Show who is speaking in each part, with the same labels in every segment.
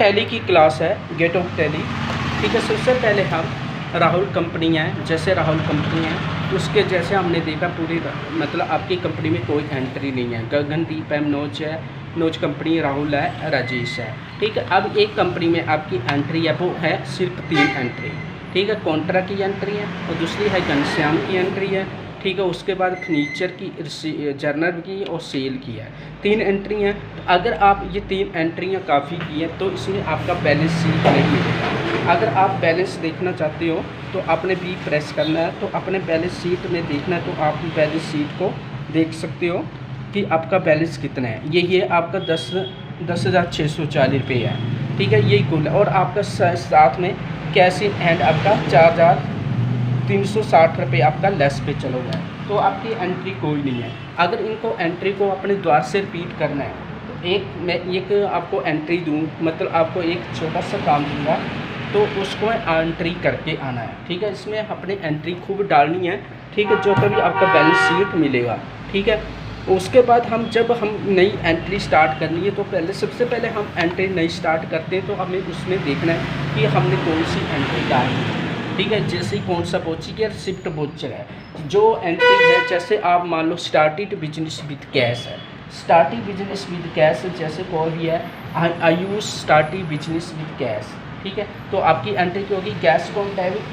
Speaker 1: Tally की class है, gate of tally. ठीक है, सबसे पहले हम राहुल कंपनी है, जैसे राहुल कंपनी है उसके जैसे हमने देखा पूरी मतलब आपकी कंपनी में कोई एंट्री नहीं है। गगनदीप है, नोज है, नोज कंपनी, राहुल है, राजेश है। ठीक है, अब एक कंपनी में आपकी एंट्री है वो है सिर्फ 3 एंट्री। ठीक है, कॉन्ट्रा की एंट्री है और दूसरी है घनश्याम की एंट्री है। ठीक है, उसके बाद फर्नीचर की, जर्नल की और सेल की है। 3 एंट्री हैं। तो अगर आप ये 3 एंट्रियाँ काफ़ी की हैं तो इसमें आपका बैलेंस शीट नहीं मिलेगा। अगर आप बैलेंस देखना चाहते हो तो आपने भी प्रेस करना है, तो अपने बैलेंस शीट में देखना है तो आप बैलेंस शीट को देख सकते हो कि आपका बैलेंस कितना है। ये आपका 10,640 रुपये है। ठीक है, यही कुल है। और आपका साथ में कैश इन हैंड आपका 4,360 रुपये आपका लेस पे चला हुआ है। तो आपकी एंट्री कोई नहीं है। अगर इनको एंट्री को अपने द्वार से रिपीट करना है तो मैं एक आपको एंट्री दूँ, मतलब आपको एक छोटा सा काम दूँगा तो उसको एंट्री करके आना है। ठीक है, इसमें अपनी एंट्री खूब डालनी है। ठीक है, जो कभी आपका बैलेंस शीट मिलेगा। ठीक है, उसके बाद जब हम नई एंट्री स्टार्ट करनी है तो सबसे पहले हम एंट्री नई स्टार्ट करते हैं तो हमें उसमें देखना है कि हमने कौन सी एंट्री डालनी है। ठीक है, जैसे कौन सा वोचर है, शिफ्ट वोचर है। जो एंट्री है जैसे आप मान लो स्टार्टेड बिजनेस विद कैश है, स्टार्टिंग बिजनेस विद कैश जैसे कोई भी है, I use starting business with cash. ठीक है, तो आपकी एंट्री की होगी cash account debit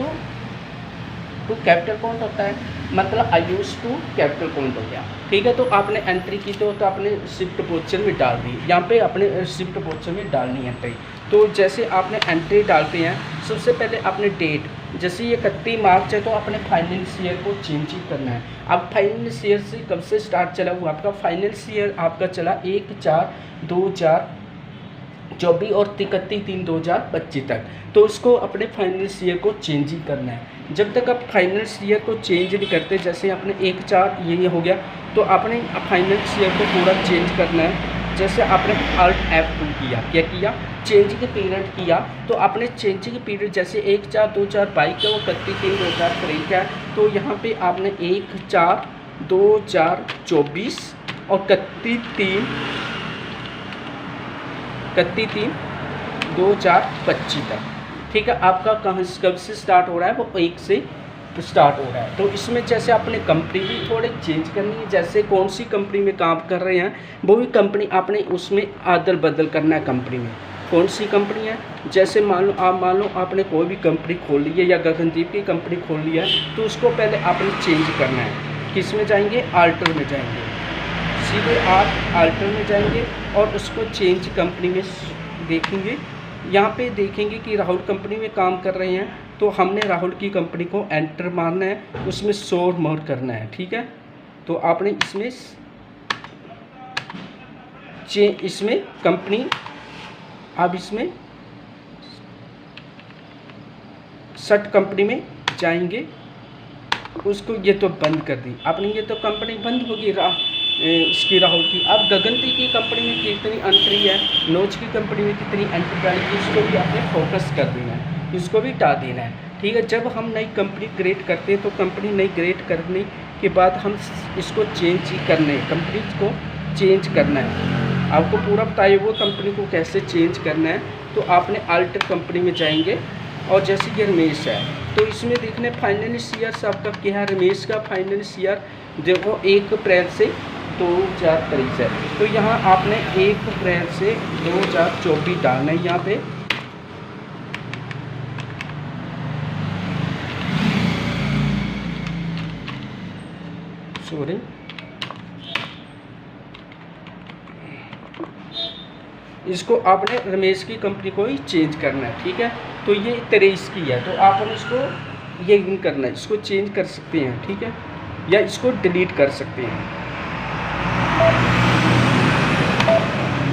Speaker 1: to capital account होता है, मतलब I use to capital account हो गया। ठीक है, तो आपने एंट्री की तो आपने शिफ्ट वोचर में डाल दी। यहाँ पे अपने शिफ्ट वोचर में डालनी है एंट्री। तो जैसे आपने एंट्री डालते हैं सबसे पहले अपने डेट, जैसे ये 31 मार्च है तो अपने फाइनेंस ईयर को चेंज ही करना है। अब फाइनेंस ईयर से कब से स्टार्ट चला हुआ आपका फाइनेंस ईयर आपका चला 1/4/2024 और 31/3/2025 तक। तो उसको अपने फाइनेंस ईयर को चेंज ही करना है। जब तक आप फाइनेंस ईयर को चेंज नहीं करते, जैसे आपने 1/4 ये हो गया तो आपने फाइनेंस ईयर को पूरा चेंज करना है। जैसे आपने Alt F2 किया, क्या किया, चेंजिंग पीरियड किया, तो आपने चेंजिंग पीरियड जैसे 1/4/2022 का वो 31/3/2023 का है, तो यहाँ पे आपने 1/4/2024 और 31/3/2025 तक। ठीक है, आपका कब से स्टार्ट हो रहा है, वो 1 से स्टार्ट हो रहा है। तो इसमें जैसे आपने कंपनी भी थोड़े चेंज करनी है, जैसे कौन सी कंपनी में काम कर रहे हैं वो भी कंपनी आपने उसमें अदल बदल करना है। कंपनी में कौन सी कंपनी है, जैसे मान लो आपने कोई भी कंपनी खोल ली है या गगनदीप की कंपनी खोल ली है तो उसको पहले आपने चेंज करना है। किस में जाएंगे, आल्टर में जाएंगे, सीधे आप आल्टर में जाएंगे और उसको चेंज कंपनी में देखेंगे। यहाँ पे देखेंगे कि राहुल कंपनी में काम कर रहे हैं तो हमने राहुल की कंपनी को एंटर मारना है, उसमें शो मोर करना है। ठीक है, तो आपने इसमें कंपनी, अब इसमें सट कंपनी में जाएंगे, उसको ये तो बंद कर दी आपने, ये तो कंपनी बंद होगी इसकी राहुल की। अब गगनदीप की कंपनी में कितनी एंट्री है, नोज की कंपनी में कितनी एंट्री डाली, इसको भी आपने फोकस कर देना है, इसको भी हटा देना है। ठीक है, जब हम नई कंपनी क्रिएट करते हैं तो कंपनी नई क्रिएट करने के बाद हम इसको चेंज ही करना है, कंपनी को चेंज करना है। आपको पूरा बताइए वो कंपनी को कैसे चेंज करना है। तो आपने अल्टर कंपनी में जाएंगे और जैसे कि रमेश है तो इसमें देखने फाइनेंस ईयर आपका क्या है, रमेश का फाइनेंस ईयर देखो 1 अप्रैल से 2023 है, तो यहाँ आपने 1 अप्रैल से 2024 डालना है। यहाँ पे सॉरी, इसको आपने रमेश की कंपनी को ही चेंज करना है। ठीक है, तो ये 23 की है तो आपने इसको ये नहीं करना है, इसको चेंज कर सकते हैं। ठीक है, या इसको डिलीट कर सकते हैं।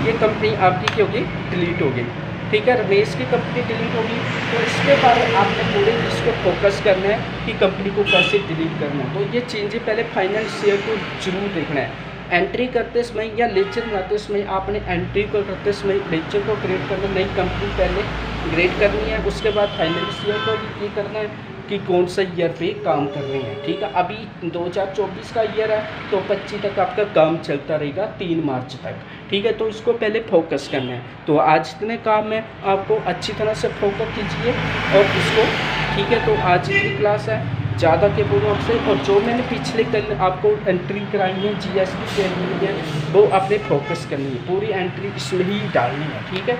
Speaker 1: ये कंपनी आपकी क्या होगी, डिलीट होगी। ठीक है, रमेश की कंपनी डिलीट होगी तो इसके बाद आपने पूरे इसको फोकस करना है कि कंपनी को कैसे डिलीट करना है। तो ये चेंज पहले फाइनेंस ईयर को जरूर देखना है। एंट्री करते समय या लेजर बनाते समय आपने एंट्री को करते समय लेजर को क्रिएट करना, नई कंपनी पहले क्रिएट करनी है। उसके बाद फाइनेंस ईयर को भी ये करना है कि कौन सा ईयर पे काम कर रहे हैं। ठीक है, अभी 2024 का ईयर है तो 25 तक आपका काम चलता रहेगा 3 मार्च तक। ठीक है, तो इसको पहले फोकस करना है। तो आज इतने काम है, आपको अच्छी तरह से फोकस कीजिए और इसको, ठीक है। तो आज की क्लास है ज़्यादा के पूर्वक से, और जो मैंने पिछले कल आपको एंट्री कराई है जीएस की है वो आपने फोकस करनी है, पूरी एंट्री इसमें ही डालनी है, ठीक है।